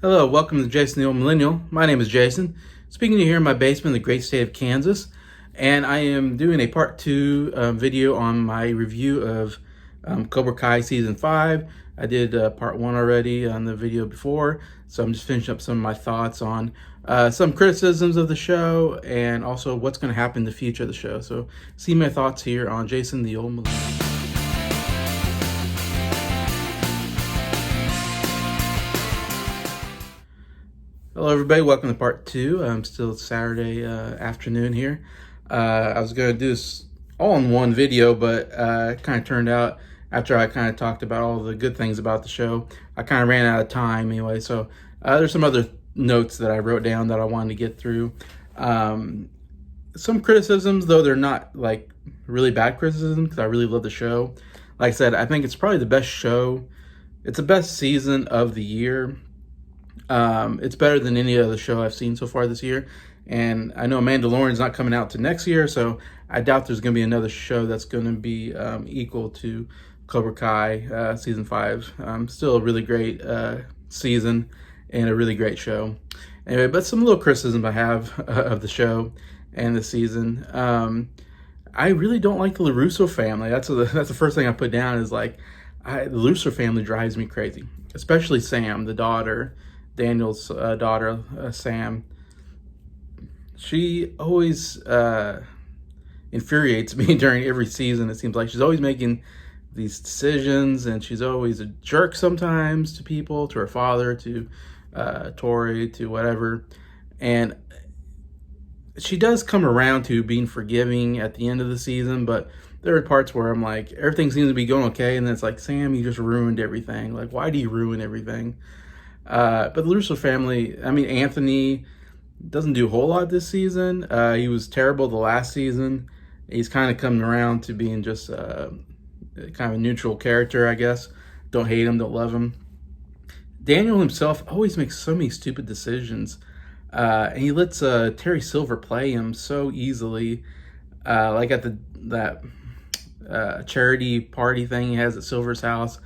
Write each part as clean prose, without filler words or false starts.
Hello, welcome to Jason the Old Millennial. My name is Jason, speaking to you here in my basement in the great state of Kansas, and I am doing a part two video on my review of Cobra Kai Season 5. I did part one already on the video before, so I'm just finishing up some of my thoughts on some criticisms of the show and also what's going to happen in the future of the show. So see my thoughts here on Jason the Old Millennial. Hello everybody, welcome to part two. Still Saturday afternoon here. I was going to do this all in one video, but it kind of turned out after I kind of talked about all the good things about the show, I kind of ran out of time anyway. So there's some other notes that I wrote down that I wanted to get through. Some criticisms, though they're not like really bad criticism because I really love the show. Like I said, I think it's probably the best show. It's the best season of the year. It's better than any other show I've seen so far this year. And I know Mandalorian's not coming out to next year, so I doubt there's going to be another show that's going to be equal to Cobra Kai Season 5. Still a really great season and a really great show. Anyway, but some little criticism I have of the show and the season. I really don't like the LaRusso family. That's the first thing I put down is like, the LaRusso family drives me crazy. Especially Sam, the daughter. Daniel's daughter, Sam. She always infuriates me during every season. It seems like she's always making these decisions, and she's always a jerk sometimes to people, to her father, to Tori, to whatever. And she does come around to being forgiving at the end of the season, but there are parts where I'm like, everything seems to be going okay, and then it's like, Sam, you just ruined everything. Like, why do you ruin everything? But the LaRusso family, I mean, Anthony doesn't do a whole lot this season. He was terrible the last season. He's kind of coming around to being just kind of a neutral character, I guess. Don't hate him, don't love him. Daniel himself always makes so many stupid decisions. And he lets Terry Silver play him so easily. Like at that charity party thing he has at Silver's house.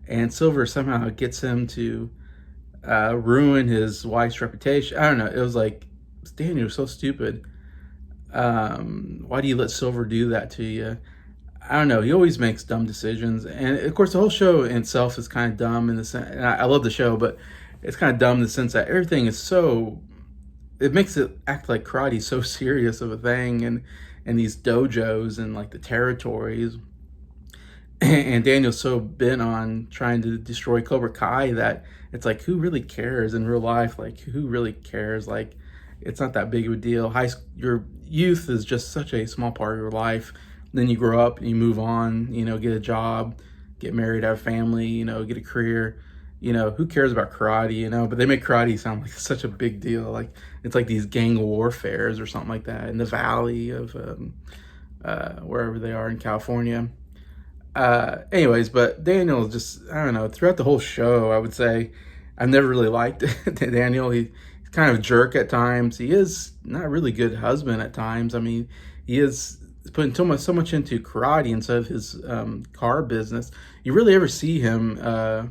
And Silver somehow gets him to ruin his wife's reputation. I don't know. It was like, Daniel, so stupid. Why do you let Silver do that to you? I don't know. He always makes dumb decisions. And of course, the whole show in itself is kind of dumb in the sense, and I love the show, but it's kind of dumb in the sense that everything is so, it makes it act like karate so serious of a thing, and these dojos and like the territories. And Daniel's so bent on trying to destroy Cobra Kai that it's like, who really cares in real life? Like, who really cares? Like, it's not that big of a deal. Your youth is just such a small part of your life. Then you grow up and you move on, get a job, get married, have a family, get a career. Who cares about karate, But they make karate sound like such a big deal. Like, it's like these gang warfares or something like that in the valley of wherever they are in California. Anyways, but Daniel just, I don't know, throughout the whole show, I would say I've never really liked Daniel. He's kind of a jerk at times. He is not a really good husband at times. I mean, he is putting so much into karate instead of his car business. You really ever see him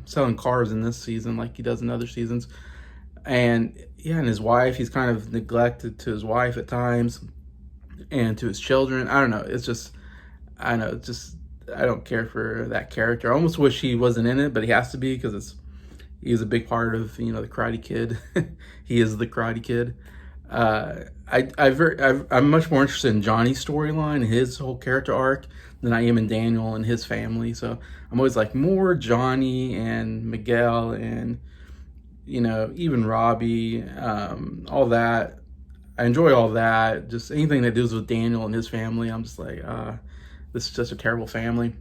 selling cars in this season like he does in other seasons. And yeah, and his wife, he's kind of neglected to his wife at times and to his children. I don't know. It's just, I know, it's just, I don't care for that character. I almost wish he wasn't in it, but he has to be because he's a big part of the Karate Kid. He is the Karate Kid. I'm much more interested in Johnny's storyline, his whole character arc, than I am in Daniel and his family. So I'm always like more Johnny and Miguel and even Robbie, all that. I enjoy all that. Just anything that deals with Daniel and his family, I'm just like, this is just a terrible family.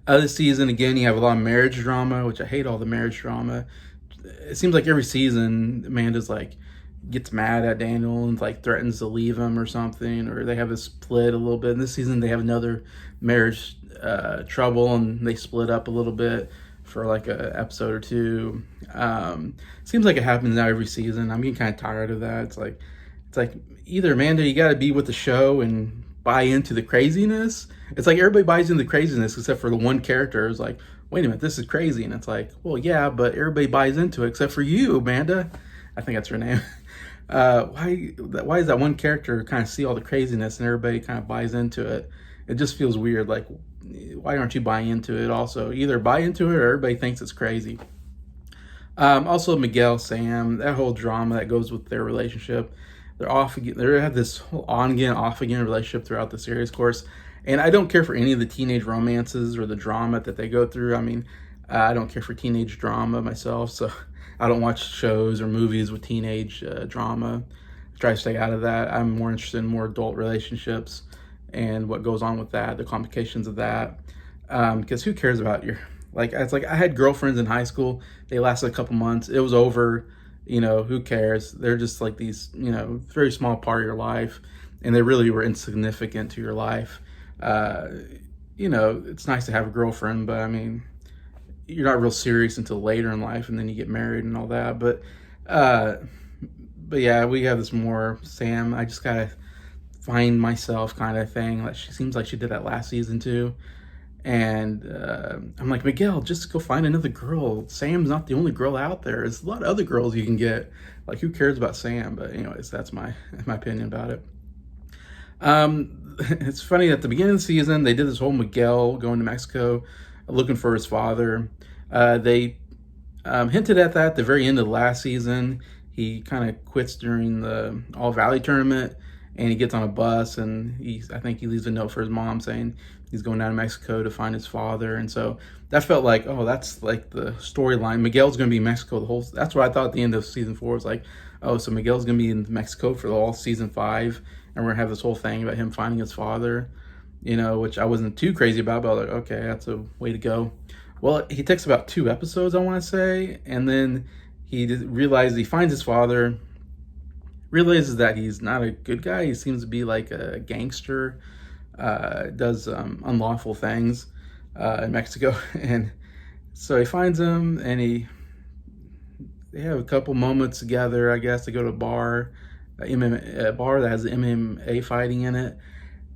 This season, again, you have a lot of marriage drama, which I hate all the marriage drama. It seems like every season, Amanda's like, gets mad at Daniel and like threatens to leave him or something, or they have a split a little bit. And this season, they have another marriage trouble, and they split up a little bit for like a episode or two. Seems like it happens now every season. I'm getting kind of tired of that. It's like either Amanda, you got to be with the show and buy into the craziness. It's like everybody buys into the craziness except for the one character is like, wait a minute, this is crazy. And it's like, well, yeah, but everybody buys into it except for you, Amanda. I think that's her name. Why is that one character kind of see all the craziness and everybody kind of buys into it? It just feels weird. Like, why aren't you buying into it also? Either buy into it or everybody thinks it's crazy. Also, Miguel, Sam, that whole drama that goes with their relationship. They're off again. They have this whole on again, off again relationship throughout the series, of course. And I don't care for any of the teenage romances or the drama that they go through. I mean, I don't care for teenage drama myself, so I don't watch shows or movies with teenage drama. I try to stay out of that. I'm more interested in more adult relationships and what goes on with that, the complications of that. Because who cares about your, like, it's like I had girlfriends in high school. They lasted a couple months. It was over. You know, who cares? They're just like these, you know, very small part of your life, and they really were insignificant to your life. You know, it's nice to have a girlfriend, but I mean, you're not real serious until later in life, and then you get married and all that. But yeah, we have this more Sam. I just gotta find myself kind of thing. Like she seems like she did that last season too. And I'm like, Miguel, just go find another girl. Sam's not the only girl out there. There's a lot of other girls you can get. Like, who cares about Sam? But anyways, that's my opinion about it. It's funny at the beginning of the season, they did this whole Miguel going to Mexico looking for his father. They hinted at that at the very end of the last season. He kind of quits during the All Valley tournament, and he gets on a bus, and I think he leaves a note for his mom saying he's going down to Mexico to find his father. And so that felt like, oh, that's like the storyline. Miguel's going to be in Mexico the whole. That's what I thought at the end of season 4 was like, oh, so Miguel's going to be in Mexico for all season 5, and we're going to have this whole thing about him finding his father, you know, which I wasn't too crazy about, but I was like, okay, that's a way to go. Well, he takes about 2 episodes, I want to say, and then he realizes he finds his father, realizes that he's not a good guy. He seems to be like a gangster, does unlawful things in Mexico. And so he finds him, and they have a couple moments together, I guess. They go to a bar, a bar that has MMA fighting in it.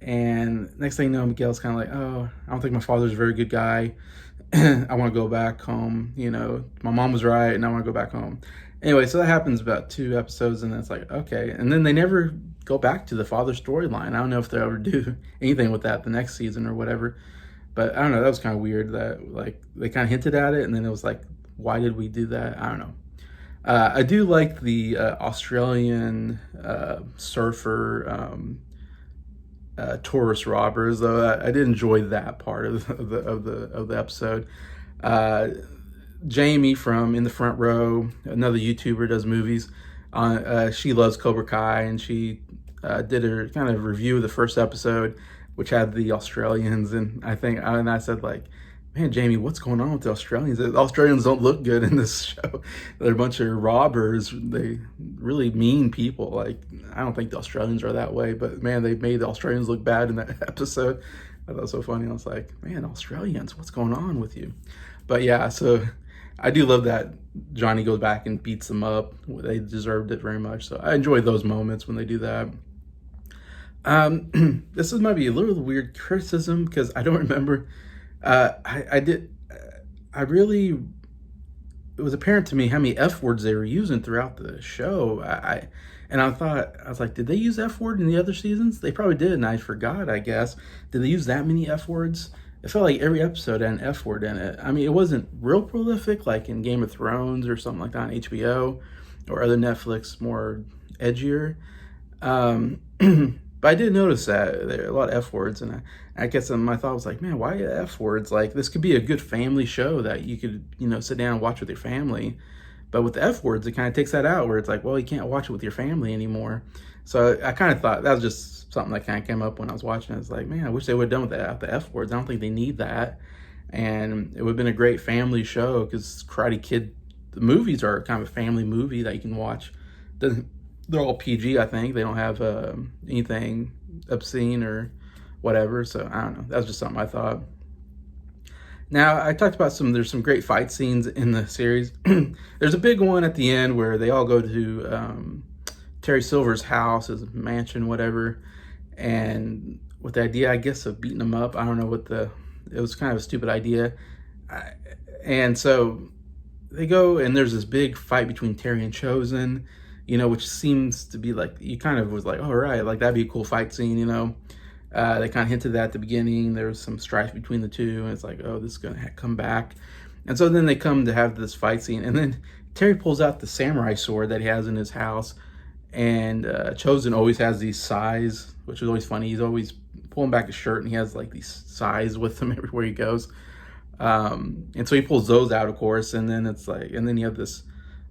And next thing you know, Miguel's kind of like, oh, I don't think my father's a very good guy. I want to go back home. You know, my mom was right, and I want to go back home. Anyway, so that happens about 2 episodes, and it's like, okay. And then they never go back to the father storyline. I don't know if they'll ever do anything with that the next season or whatever. But I don't know, that was kind of weird that, like, they kind of hinted at it, and then it was like, why did we do that? I don't know. I do like the Australian surfer tourist robbers, though. I did enjoy that part of the episode. Jamie from In the Front Row, another YouTuber, does movies. She loves Cobra Kai, and she did her kind of review of the first episode, which had the Australians. And I said, like, man, Jamie, what's going on with the Australians? The Australians don't look good in this show. They're a bunch of robbers. They really mean people. Like, I don't think the Australians are that way, but man, they made the Australians look bad in that episode. I thought it was so funny. I was like, man, Australians, what's going on with you? But yeah, so I do love that Johnny goes back and beats them up. They deserved it very much. So I enjoy those moments when they do that. This might be a little weird criticism because I don't remember. It was apparent to me how many F words they were using throughout the show. I was like, did they use F word in the other seasons? They probably did, and I forgot, I guess. Did they use that many F words? It felt like every episode had an F word in it. I mean, it wasn't real prolific like in Game of Thrones or something like that on HBO or other Netflix, more edgier. But I did notice that there are a lot of F words, and I guess my thought was like, man, why F words? Like, this could be a good family show that you could, sit down and watch with your family. But with the F words, it kind of takes that out, where it's like, well, you can't watch it with your family anymore. So I kind of thought that was just something that kind of came up when I was watching it. It's like, man, I wish they would have done with that, the F words. I don't think they need that. And it would have been a great family show, because Karate Kid, the movies are kind of a family movie that you can watch. They're all PG, I think. They don't have anything obscene or whatever. So I don't know. That was just something I thought. Now, I talked about there's some great fight scenes in the series. There's a big one at the end where they all go to Terry Silver's house, his mansion, whatever. And with the idea, I guess, of beating him up. I don't know what it was kind of a stupid idea. And so they go, and there's this big fight between Terry and Chosen, which seems to be like, you kind of was like, all right, like that'd be a cool fight scene, They kind of hinted that at the beginning. There was some strife between the two, and it's like, oh, this is going to come back. And so then they come to have this fight scene, and then Terry pulls out the samurai sword that he has in his house, and Chosen always has these sais, which is always funny. He's always pulling back his shirt, and he has like these sais with him everywhere he goes. And so he pulls those out, of course, and then it's like, and then you have this,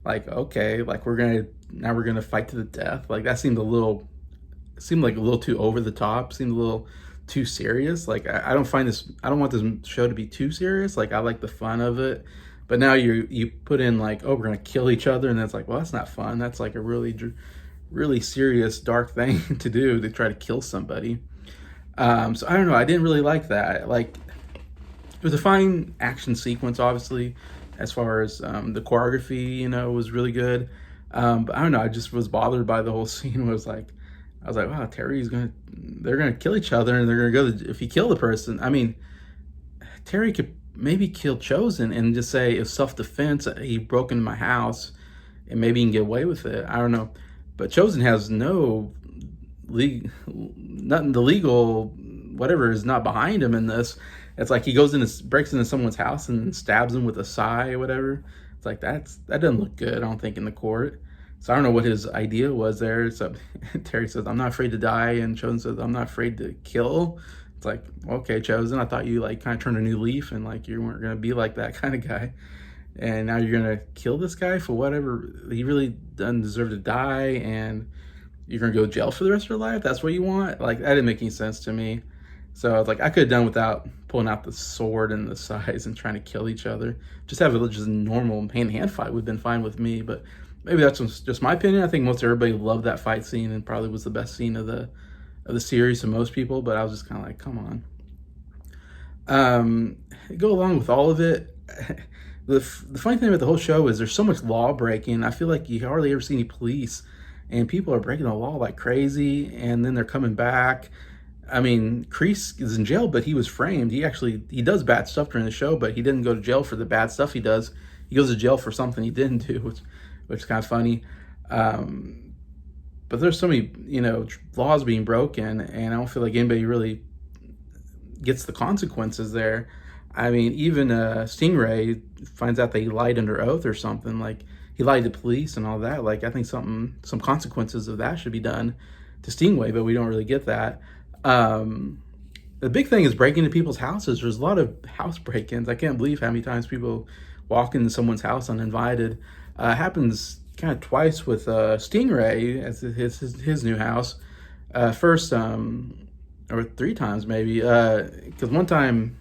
like, okay, like we're gonna fight to the death. Like that seemed like a little too over the top. Seemed a little too serious. Like I don't want this show to be too serious. Like I like the fun of it, but now you put in like, oh, we're gonna kill each other, and it's like, well, that's not fun. That's like a really serious, dark thing to do, to try to kill somebody. So I don't know. I didn't really like that. Like it was a fine action sequence, obviously, as far as the choreography, was really good. But I don't know. I just was bothered by the whole scene. I was like, wow, they're gonna kill each other, and they're gonna go. If you kill the person, I mean, Terry could maybe kill Chosen and just say it's self-defense. He broke into my house, and maybe he can get away with it. I don't know. But Chosen has nothing. The legal whatever is not behind him in this. It's like he breaks into someone's house and stabs them with a sai or whatever. It's like that doesn't look good, I don't think, in the court. So I don't know what his idea was there. So Terry says, I'm not afraid to die, and Chosen says, I'm not afraid to kill. It's like, okay, Chosen, I thought you like kind of turned a new leaf and like you weren't gonna be like that kind of guy. And now you're gonna kill this guy for whatever. He really doesn't deserve to die, and you're gonna go to jail for the rest of your life? That's what you want? Like that didn't make any sense to me. So I was like, I could have done without pulling out the sword and the sais and trying to kill each other. Just have just a normal hand-to-hand fight would have been fine with me. But maybe that's just my opinion. I think most everybody loved that fight scene and probably was the best scene of the series to most people. But I was just kind of like, come on. Go along with all of it. The funny thing about the whole show is there's so much law breaking. I feel like you hardly ever see any police, and people are breaking the law like crazy, and then they're coming back. I mean, Kreese is in jail, but he was framed. He does bad stuff during the show, but he didn't go to jail for the bad stuff he does. He goes to jail for something he didn't do, which is kind of funny. But there's so many, laws being broken, and I don't feel like anybody really gets the consequences there. I mean, even Stingray finds out that he lied under oath or something. Like he lied to police and all that. Like I think some consequences of that should be done to Stingray, but we don't really get that. The big thing is breaking into people's houses. There's a lot of house break-ins. I can't believe how many times people walk into someone's house uninvited. Happens kind of twice with Stingray as his new house. First, or 3 times maybe. Because one time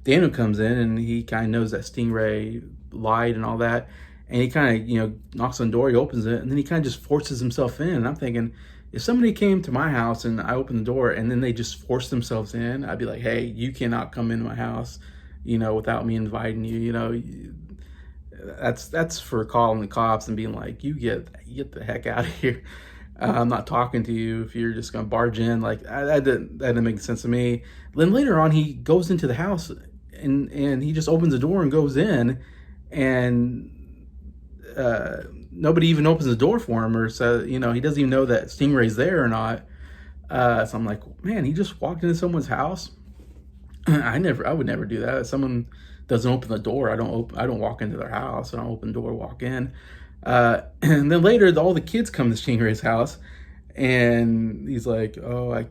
Daniel comes in and he kind of knows that Stingray lied and all that, and he kind of knocks on the door. He opens it, and then he kind of just forces himself in. And I'm thinking, if somebody came to my house and I opened the door and then they just forced themselves in, I'd be like, hey, you cannot come into my house, without me inviting you. That's for calling the cops and being like, you get the heck out of here. I'm not talking to you if you're just gonna barge in. Like that didn't make sense to me. Then later on, he goes into the house and he just opens the door and goes in, and nobody even opens the door for him, or so he doesn't even know that Stingray's there or not. So I'm like, man, he just walked into someone's house. I would never do that. If someone doesn't open the door, I don't walk into their house. I don't open the door, walk in. And then later, all the kids come to Stingray's house, and he's like, oh, I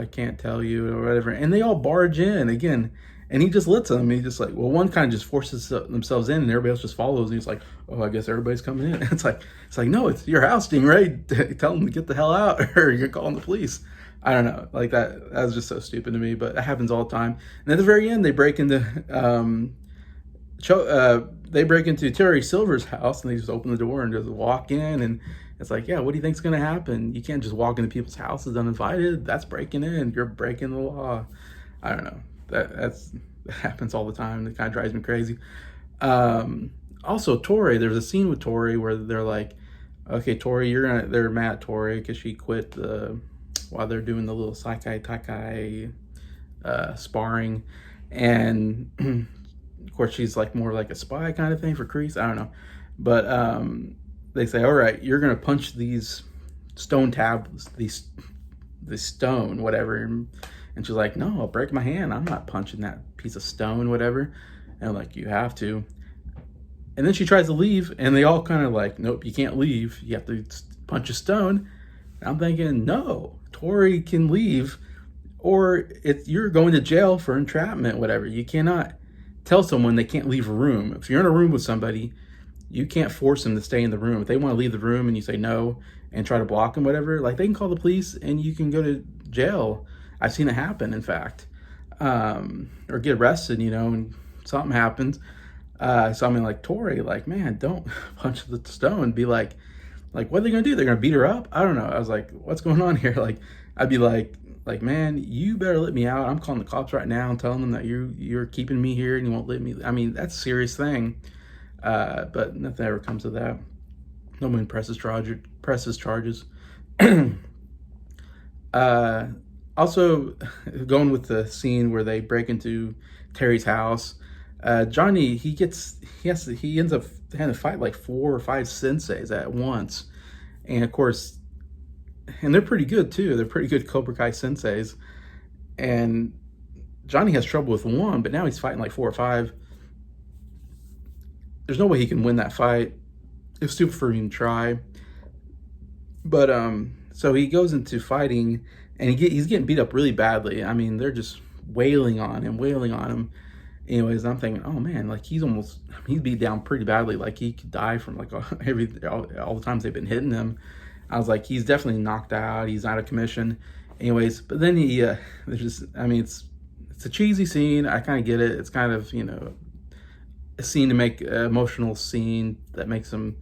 can't tell you or whatever. And they all barge in again. And he just lets them. He's just like, well, one kind of just forces themselves in, and everybody else just follows. And he's like, oh, I guess everybody's coming in. It's like, no, it's your house, Stingray. Tell them to get the hell out, or you're calling the police. I don't know, like that was just so stupid to me. But that happens all the time. And at the very end, they break into Terry Silver's house, and they just open the door and just walk in. And it's like, yeah, what do you think's gonna happen? You can't just walk into people's houses uninvited. That's breaking in. You're breaking the law. I don't know. That happens all the time. It kind of drives me crazy. Also, Tori, there's a scene with Tori where they're like, okay, Tori, they're mad at Tori because she quit the while they're doing the little Saikai Taikai sparring. And of course, she's like more like a spy kind of thing for Kreese. I don't know. But they say, all right, you're going to punch these stone tablets, the stone, whatever. And she's like, no, I'll break my hand. I'm not punching that piece of stone, whatever. And I'm like, you have to. And then she tries to leave, and they all kind of like, nope, you can't leave. You have to punch a stone. And I'm thinking, no, Tori can leave, or you're going to jail for entrapment, whatever. You cannot tell someone they can't leave a room. If you're in a room with somebody, you can't force them to stay in the room. If they want to leave the room and you say no and try to block them, whatever, like they can call the police and you can go to jail. I've seen it happen, in fact, or get arrested, and something happens. So I mean, like Tori, like, man, don't punch the stone. Be like, what are they gonna do? They're gonna beat her up? I don't know. I was like, what's going on here? Like, I'd be like, man, you better let me out. I'm calling the cops right now and telling them that you're keeping me here and you won't let me. I mean, that's a serious thing. But nothing ever comes of that. No one presses charges. Also, going with the scene where they break into Terry's house. Johnny, he ends up having to fight like 4 or 5 senseis at once. And of course, and they're pretty good too. They're pretty good Cobra Kai senseis. And Johnny has trouble with one, but now he's fighting like 4 or 5. There's no way he can win that fight. It's stupid for him to try. But so he goes into fighting, and he's getting beat up really badly. I mean, they're just wailing on him. Anyways, I'm thinking, oh man, like he's beat down pretty badly. Like he could die from like all the times they've been hitting him. I was like, he's definitely knocked out. He's out of commission. Anyways, but then it's a cheesy scene. I kind of get it. It's kind of, a scene to make an emotional scene that makes him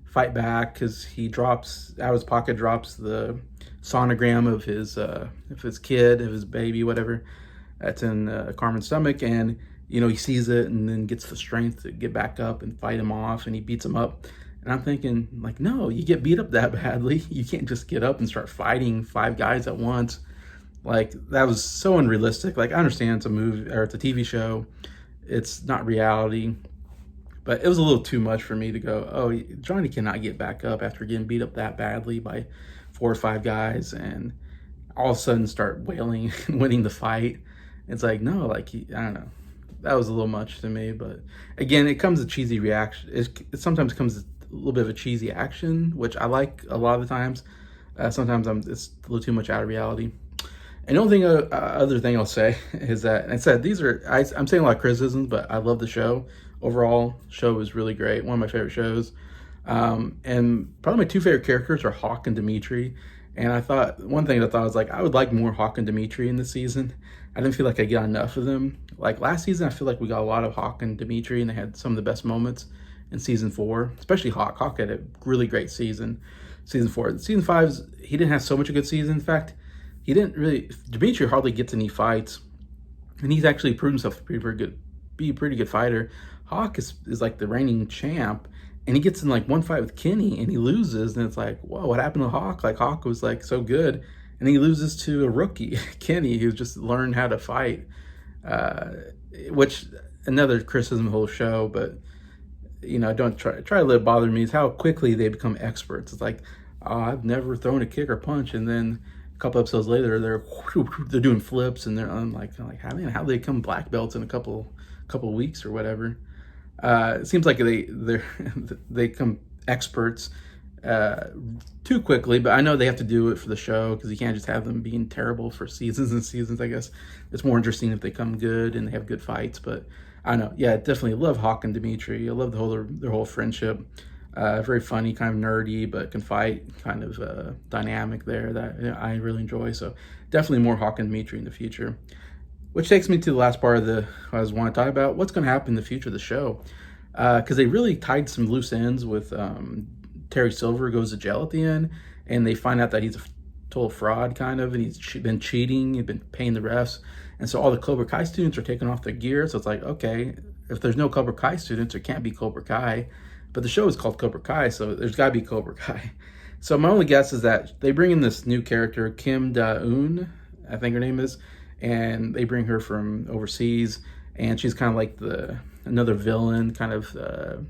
fight back, because he drops out of his pocket, drops the sonogram of his kid, of his baby, whatever, that's in Carmen's stomach, and he sees it and then gets the strength to get back up and fight him off, and he beats him up. And I'm thinking, like, no, you get beat up that badly, you can't just get up and start fighting 5 guys at once. Like, that was so unrealistic. Like, I understand it's a movie, or it's a TV show, it's not reality, but it was a little too much for me to go, oh, Johnny cannot get back up after getting beat up that badly by 4 or 5 guys and all of a sudden start wailing and winning the fight. It's like, no, like, I don't know. That was a little much to me, but again, it comes a cheesy reaction. It sometimes comes a little bit of a cheesy action, which I like a lot of the times. Sometimes it's a little too much out of reality. And the only other thing I'll say is that, I said I'm saying a lot of criticisms, but I love the show. Overall, show was really great. One of my favorite shows. And probably my 2 favorite characters are Hawk and Dimitri. And one thing I thought was like, I would like more Hawk and Dimitri in this season. I didn't feel like I got enough of them. Like last season, I feel like we got a lot of Hawk and Dimitri, and they had some of the best moments in season 4, especially Hawk. Hawk had a really great season. Season 4. Season 5, he didn't have so much a good season. In fact, Dimitri hardly gets any fights, and he's actually proved himself to be a pretty good fighter. Hawk is like the reigning champ, and he gets in like one fight with Kenny and he loses, and it's like, whoa, what happened to Hawk? Like, Hawk was like so good, and he loses to a rookie, Kenny, who's just learned how to fight, which another criticism of the whole show. But don't try to let it bother me is how quickly they become experts. It's like, oh, I've never thrown a kick or punch, and then a couple episodes later they're doing flips, and I'm like how do they become black belts in a couple weeks or whatever. It seems like they become experts too quickly, but I know they have to do it for the show, because you can't just have them being terrible for seasons and seasons. I guess it's more interesting if they come good and they have good fights. But I know, yeah, definitely love Hawk and Dimitri. I love their whole friendship. Very funny, kind of nerdy, but can fight, kind of dynamic there that I really enjoy. So definitely more Hawk and Dimitri in the future. Which takes me to the last part of what I want to talk about. What's going to happen in the future of the show? Because they really tied some loose ends with Terry Silver goes to jail at the end, and they find out that he's a total fraud, kind of, and he's been cheating, he's been paying the refs. And so all the Cobra Kai students are taking off their gear. So it's like, okay, if there's no Cobra Kai students, there can't be Cobra Kai. But the show is called Cobra Kai, so there's got to be Cobra Kai. So my only guess is that they bring in this new character, Kim Da-eun, I think her name is, and they bring her from overseas, and she's kind of like another villain, kind of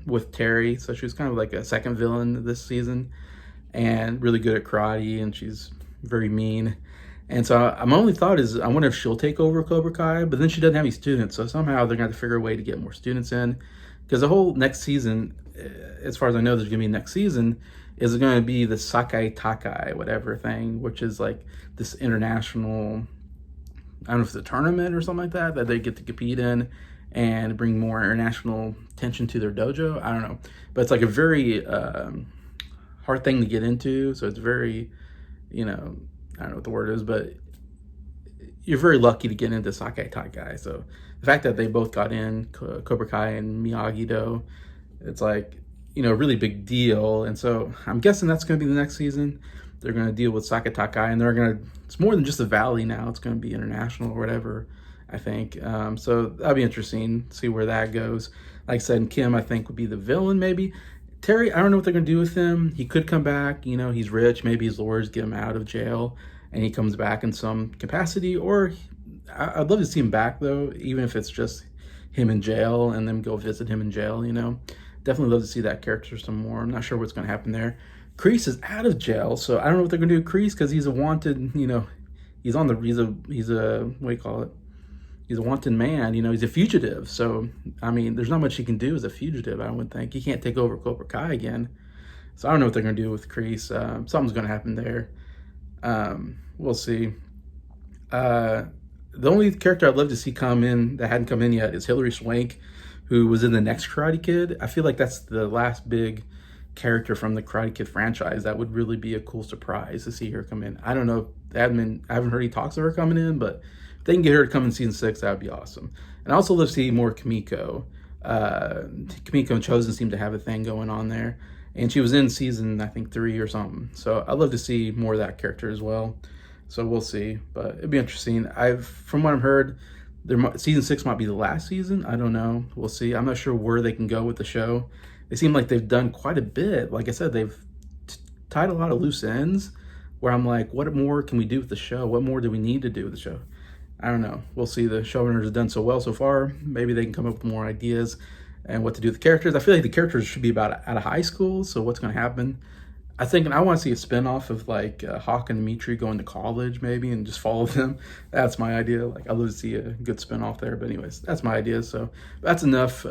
with Terry. So she was kind of like a second villain this season, and really good at karate, and she's very mean. And so my only thought is, I wonder if she'll take over Cobra Kai, but then she doesn't have any students, so somehow they're going to have to figure a way to get more students in, because the whole next season, as far as I know, there's going to be next season, is going to be the Sakai Takai, whatever thing, which is like this international, I don't know if it's a tournament or something like that, that they get to compete in and bring more international attention to their dojo. I don't know. But it's like a very hard thing to get into. So it's very, I don't know what the word is, but you're very lucky to get into Sakai Takai. So the fact that they both got in, Cobra Kai and Miyagi-Do, it's like, a really big deal. And so I'm guessing that's going to be the next season. They're going to deal with Sakai Takai, and it's more than just the valley now. It's going to be international or whatever, I think. So that'll be interesting, see where that goes. Like I said, Kim, I think, would be the villain maybe. Terry, I don't know what they're going to do with him. He could come back. He's rich. Maybe his lawyers get him out of jail and he comes back in some capacity. Or I'd love to see him back, though, even if it's just him in jail and then go visit him in jail, Definitely love to see that character some more. I'm not sure what's going to happen there. Kreese is out of jail, so I don't know what they're going to do with Kreese, because he's a wanted, he's a what do you call it? He's a wanted man, he's a fugitive. So, I mean, there's not much he can do as a fugitive, I would think. He can't take over Cobra Kai again. So I don't know what they're going to do with Kreese. Something's going to happen there. We'll see. The only character I'd love to see come in that hadn't come in yet is Hilary Swank, who was in the next Karate Kid. I feel like that's the last big character from the Karate Kid franchise. That would really be a cool surprise to see her come in. I don't know. I haven't heard any talks of her coming in, but if they can get her to come in season 6, that would be awesome. And I also love to see more Kimiko. Kimiko and Chosen seem to have a thing going on there. And she was in season, I think, 3 or something. So I'd love to see more of that character as well. So we'll see. But it'd be interesting. From what I've heard, season 6 might be the last season. I don't know. We'll see. I'm not sure where they can go with the show. They seem like they've done quite a bit. Like I said, they've tied a lot of loose ends where I'm like, what more can we do with the show? What more do we need to do with the show? I don't know. We'll see. The showrunners have done so well so far. Maybe they can come up with more ideas and what to do with the characters. I feel like the characters should be out of high school. So what's going to happen? I want to see a spinoff of like Hawk and Dimitri going to college maybe and just follow them. That's my idea. Like, I'd love to see a good spinoff there. But anyways, that's my idea. So that's enough.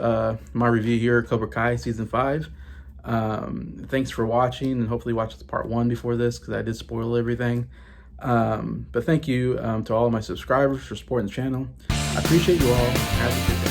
My review here, Cobra Kai season 5. Thanks for watching, and hopefully watch part 1 before this, because I did spoil everything. But thank you to all of my subscribers for supporting the channel. I appreciate you all. Have a good day.